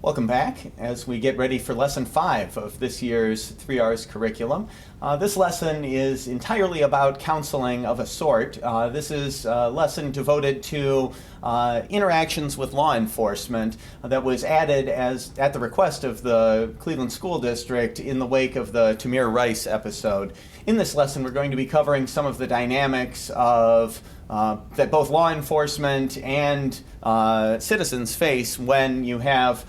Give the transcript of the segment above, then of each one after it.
Welcome back as we get ready for Lesson 5 of this year's 3Rs curriculum. This lesson is entirely about counseling of a sort. This is a lesson devoted to interactions with law enforcement that was added at the request of the Cleveland School District in the wake of the Tamir Rice episode. In this lesson, we're going to be covering some of the dynamics of that both law enforcement and citizens face when you have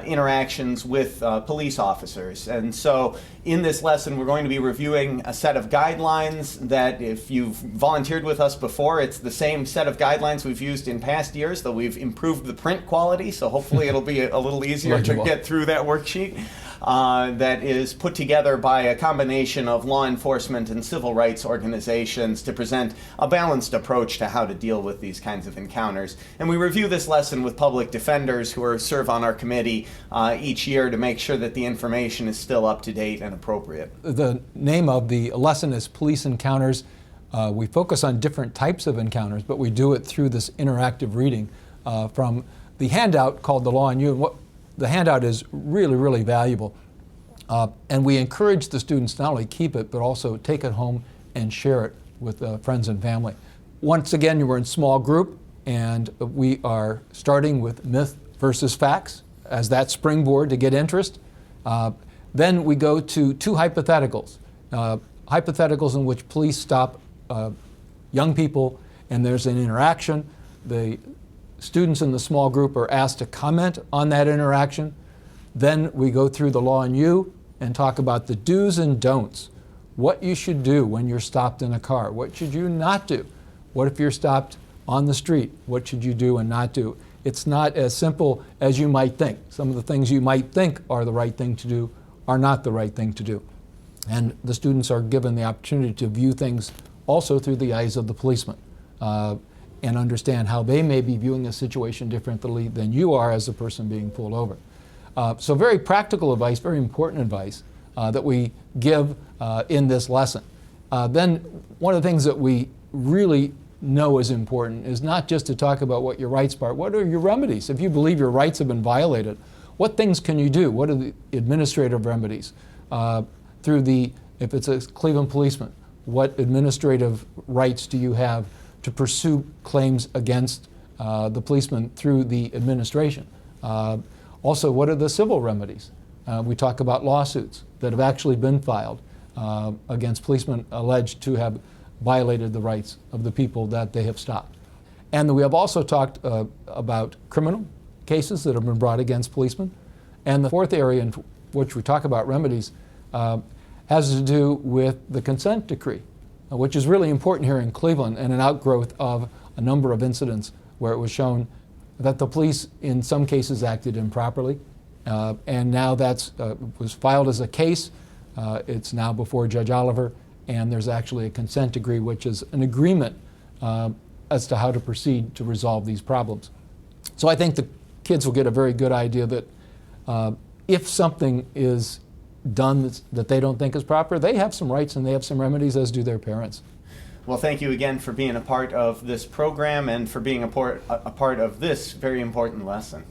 interactions with police officers. And so in this lesson we're going to be reviewing a set of guidelines that, if you've volunteered with us before, it's the same set of guidelines we've used in past years, though we've improved the print quality, so hopefully it'll be a little easier to get through that worksheet. That is put together by a combination of law enforcement and civil rights organizations to present a balanced approach to how to deal with these kinds of encounters. And we review this lesson with public defenders who serve on our committee each year to make sure that the information is still up to date and appropriate. The name of the lesson is Police Encounters. We focus on different types of encounters, but we do it through this interactive reading from the handout called The Law on You. The handout is really, really valuable. And we encourage the students to not only keep it, but also take it home and share it with friends and family. Once again, we're in small group, and we are starting with myth versus facts as that springboard to get interest. Then we go to two hypotheticals. Hypotheticals in which police stop young people and there's an interaction. The students in the small group are asked to comment on that interaction. Then we go through the law on you and talk about the do's and don'ts. What you should do when you're stopped in a car. What should you not do? What if you're stopped on the street? What should you do and not do? It's not as simple as you might think. Some of the things you might think are the right thing to do are not the right thing to do. And the students are given the opportunity to view things also through the eyes of the policeman. And understand how they may be viewing a situation differently than you are as a person being pulled over. So very practical advice, very important advice that we give in this lesson. Then one of the things that we really know is important is not just to talk about what your rights are. What are your remedies? If you believe your rights have been violated, what things can you do? What are the administrative remedies? If it's a Cleveland policeman, what administrative rights do you have to pursue claims against the policeman through the administration? Also, what are the civil remedies? We talk about lawsuits that have actually been filed against policemen alleged to have violated the rights of the people that they have stopped. And we have also talked about criminal cases that have been brought against policemen. And the fourth area in which we talk about remedies has to do with the consent decree, which is really important here in Cleveland, and an outgrowth of a number of incidents where it was shown that the police in some cases acted improperly. And now that was filed as a case. It's now before Judge Oliver, and there's actually a consent decree, which is an agreement as to how to proceed to resolve these problems. So I think the kids will get a very good idea that if something is done that they don't think is proper, they have some rights and they have some remedies, as do their parents. Well, thank you again for being a part of this program and for being a part of this very important lesson.